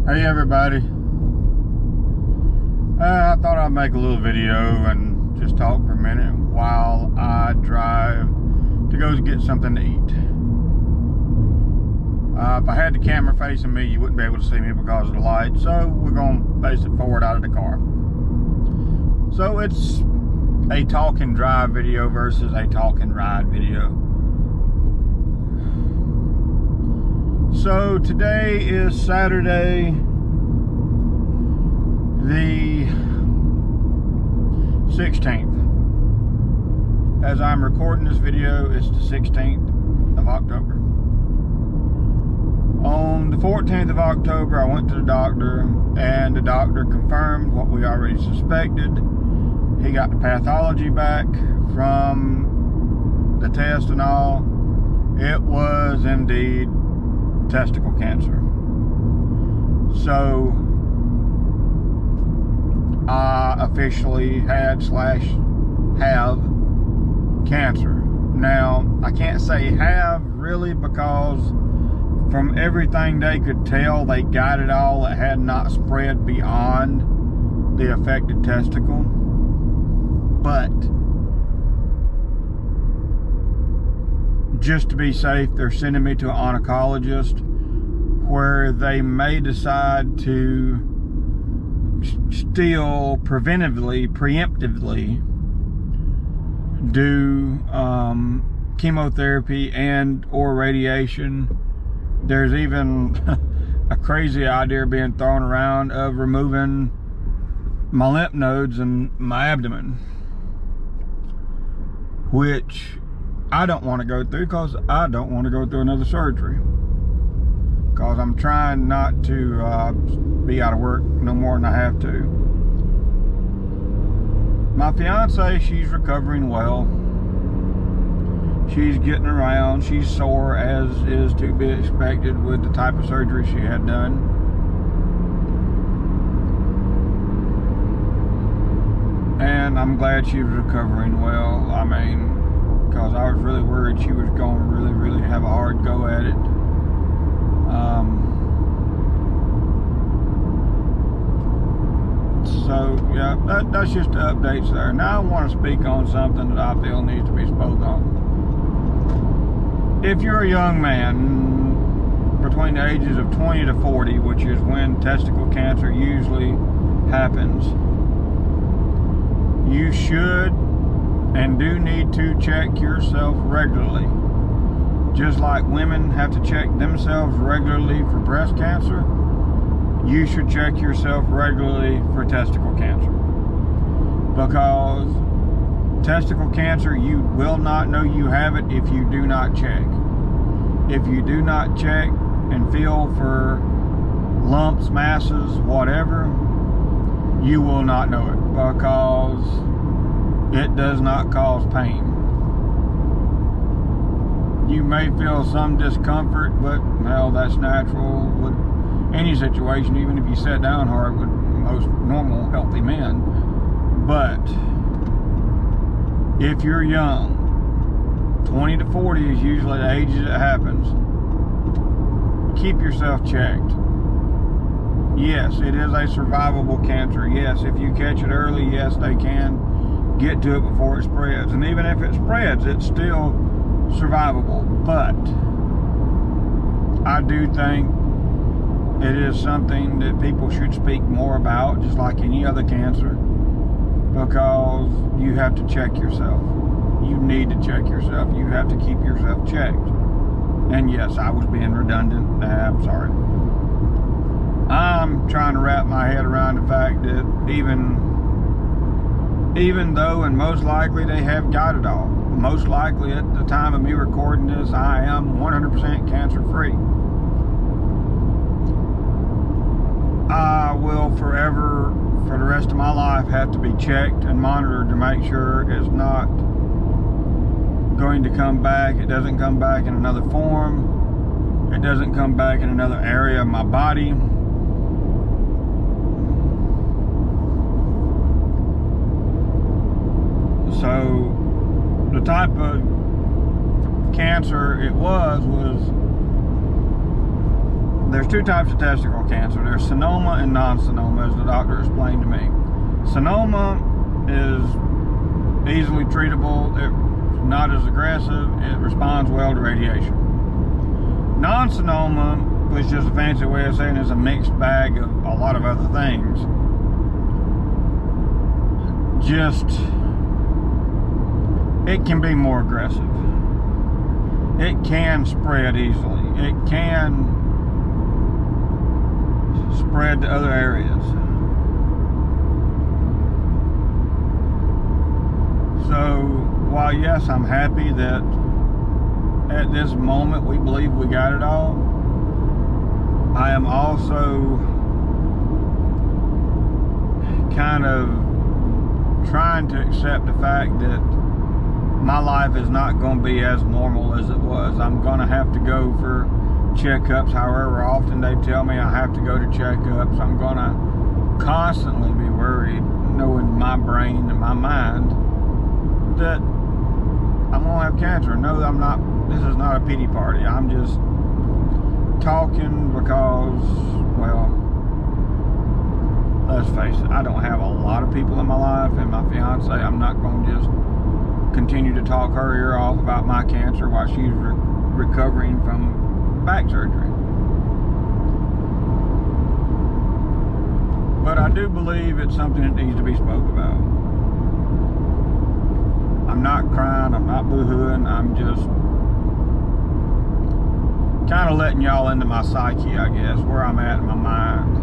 Hey everybody, I thought I'd make a little video and just talk for a minute while I drive to go get something to eat. If I had the camera facing me, you wouldn't be able to see me because of the light, so we're going to face it forward out of the car. So it's a talk and drive video versus a talk and ride video. So today is Saturday, the 16th. As I'm recording this video, it's the 16th of October. On the 14th of October, I went to the doctor, and the doctor confirmed what we already suspected. He got the pathology back from the test and all. It was indeed testicle cancer. So I officially have cancer. Now, I can't say have really, because from everything they could tell, they got it all. It had not spread beyond the affected testicle. But just to be safe, they're sending me to an oncologist where they may decide to still preemptively do chemotherapy and or radiation. There's even a crazy idea being thrown around of removing my lymph nodes and my abdomen, which I don't want to go through, because I don't want to go through another surgery, because I'm trying not to be out of work no more than I have to. My fiance, she's recovering well. She's getting around. She's sore, as is to be expected with the type of surgery she had done. And I'm glad she was recovering well. I mean, because I was really worried she was going to really have a hard go at it. So yeah, that's just the updates there. Now I want to speak on something that I feel needs to be spoke on. If you're a young man between the ages of 20 to 40, which is when testicle cancer usually happens, you should and do need to check yourself regularly. Just like women have to check themselves regularly for breast cancer, you should check yourself regularly for testicle cancer. Because testicle cancer, you will not know you have it if you do not check. If you do not check and feel for lumps, masses, whatever, you will not know it, because it does not cause pain. You may feel some discomfort, but hell, that's natural with any situation, even if you sat down hard with most normal, healthy men. But if you're young, 20 to 40 is usually the age it happens, keep yourself checked. Yes, it is a survivable cancer. Yes, if you catch it early, yes, they can get to it before it spreads. And even if it spreads, it's still survivable. But I do think it is something that people should speak more about, just like any other cancer, because you have to check yourself. You need to check yourself. You have to keep yourself checked. And yes, I was being redundant. I'm sorry. I'm trying to wrap my head around the fact that even though, and most likely they have got it all, most likely at the time of me recording this, I am 100% cancer free. I will forever, for the rest of my life, have to be checked and monitored to make sure it's not going to come back. It doesn't come back in another form. It doesn't come back in another area of my body. So the type of cancer it was there's two types of testicle cancer. There's sonoma and non-sonoma, as the doctor explained to me. Sonoma is easily treatable. It's not as aggressive. It responds well to radiation. Non-sonoma, which is just a fancy way of saying it's a mixed bag of a lot of other things. It can be more aggressive. It can spread easily. It can spread to other areas. So, while yes, I'm happy that at this moment we believe we got it all, I am also kind of trying to accept the fact that my life is not going to be as normal as it was. I'm going to have to go for checkups however often they tell me I have to go to checkups. I'm going to constantly be worried, knowing my brain and my mind that I'm going to have cancer. No, I'm not. This is not a pity party. I'm just talking because, well, let's face it, I don't have a lot of people in my life, and my fiance, I'm not going to just continue to talk her ear off about my cancer while she's recovering from back surgery. But I do believe it's something that needs to be spoke about. I'm not crying, I'm not boo-hooing, I'm just kind of letting y'all into my psyche, I guess, where I'm at in my mind.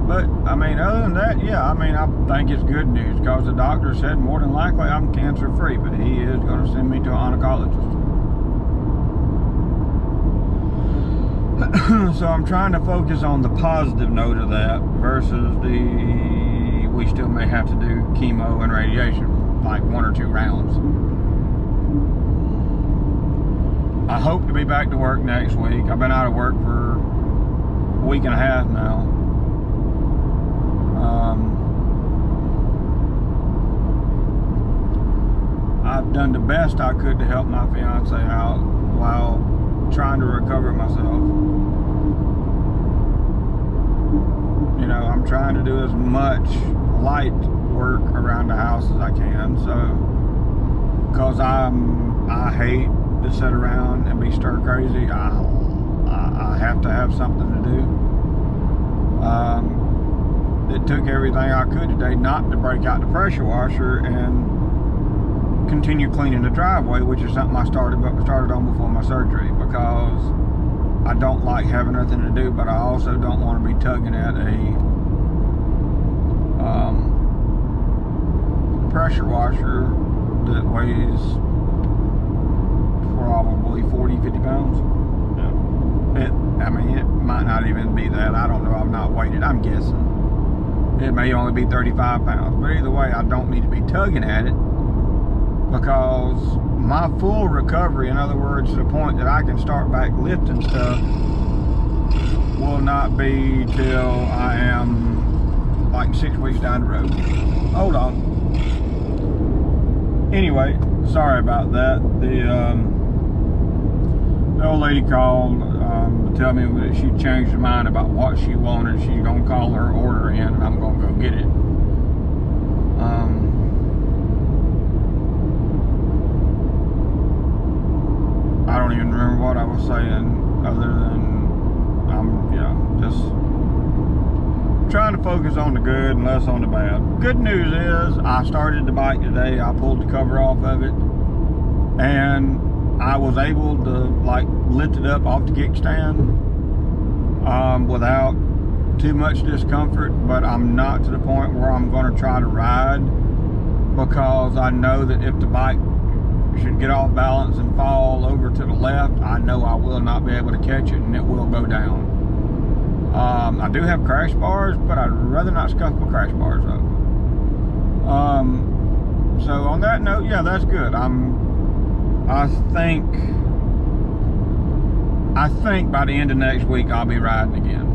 But, I mean, other than that, yeah, I mean, I think it's good news, because the doctor said more than likely I'm cancer-free, but he is going to send me to an oncologist. So I'm trying to focus on the positive note of that versus we still may have to do chemo and radiation, like 1 or 2 rounds. I hope to be back to work next week. I've been out of work for a week and a half now. I've done the best I could to help my fiance out while trying to recover myself. You know, I'm trying to do as much light work around the house as I can, so, because I hate to sit around and be stir crazy. I have to have something to do. It took everything I could today not to break out the pressure washer and continue cleaning the driveway, which is something I started on before my surgery, because I don't like having nothing to do, but I also don't want to be tugging at a pressure washer that weighs probably 40-50 pounds. Yeah. I mean, it might not even be that. I don't know. I've not weighed it. I'm guessing it may only be 35 pounds, but either way, I don't need to be tugging at it, because my full recovery, in other words, to the point that I can start back lifting stuff, will not be till I am like 6 weeks down the road. Hold on. Anyway, sorry about that. The old lady called to tell me that she changed her mind about what she wanted. She's gonna call her order in, and I'm gonna go get it. I don't even remember what I was saying, other than just trying to focus on the good and less on the bad. Good news is I started the bike today. I pulled the cover off of it, and I was able to like lift it up off the kickstand without too much discomfort, but I'm not to the point where I'm going to try to ride, because I know that if the bike should get off balance and fall over to the left, I know I will not be able to catch it, and it will go down. I do have crash bars, but I'd rather not scuff my crash bars up. So on that note, yeah, that's good. I think by the end of next week I'll be riding again.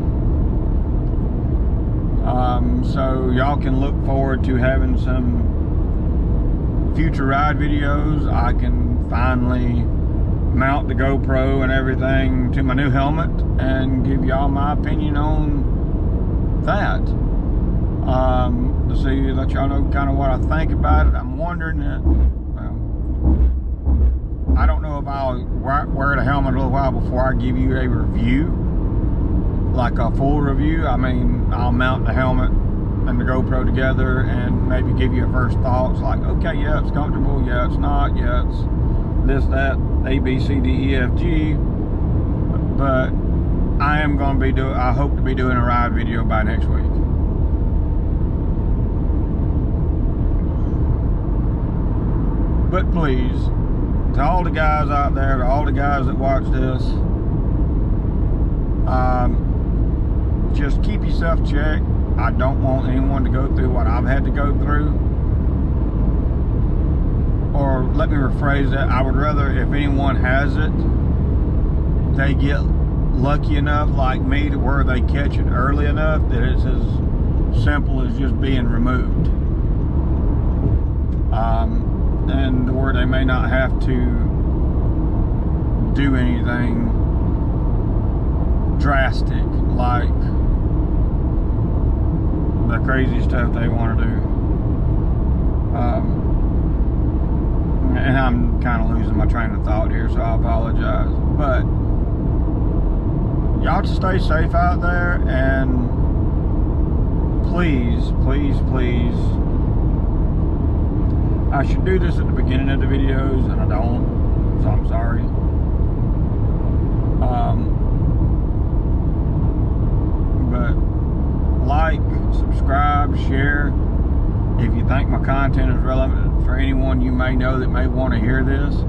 So y'all can look forward to having some future ride videos. I can finally mount the GoPro and everything to my new helmet and give y'all my opinion on that. To see, let y'all know kind of what I think about it. I'm wondering that, I don't know if I'll wear the helmet a little while before I give you a review, like a full review. I mean, I'll mount the helmet and the GoPro together and maybe give you a first thoughts, like, okay, yeah, it's comfortable, yeah, it's not, yeah, it's this, that, A, B, C, D, E, F, G. But I am going to be I hope to be doing a ride video by next week. But please, to all the guys out there, to all the guys that watch this, just keep yourself checked. I don't want anyone to go through what I've had to go through. Or let me rephrase that, I would rather, if anyone has it, they get lucky enough like me to where they catch it early enough that it's as simple as just being removed. And where they may not have to do anything drastic, like the crazy stuff they want to do. And I'm kind of losing my train of thought here, so I apologize. But y'all just stay safe out there, and please, please, please, I should do this at the beginning of the videos, and I don't, so I'm sorry. But like, subscribe, share. If you think my content is relevant for anyone you may know that may want to hear this.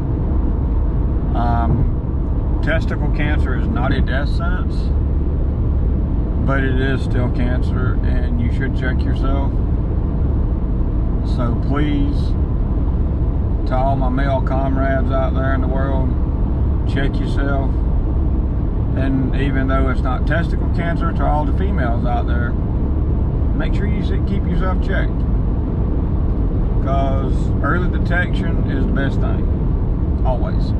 Testicle cancer is not a death sentence, but it is still cancer, and you should check yourself. So please, to all my male comrades out there in the world, check yourself. And even though it's not testicle cancer, to all the females out there, make sure you keep yourself checked, because early detection is the best thing, always.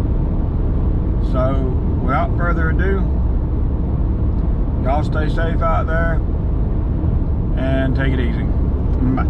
So without further ado, y'all stay safe out there and take it easy. Bye.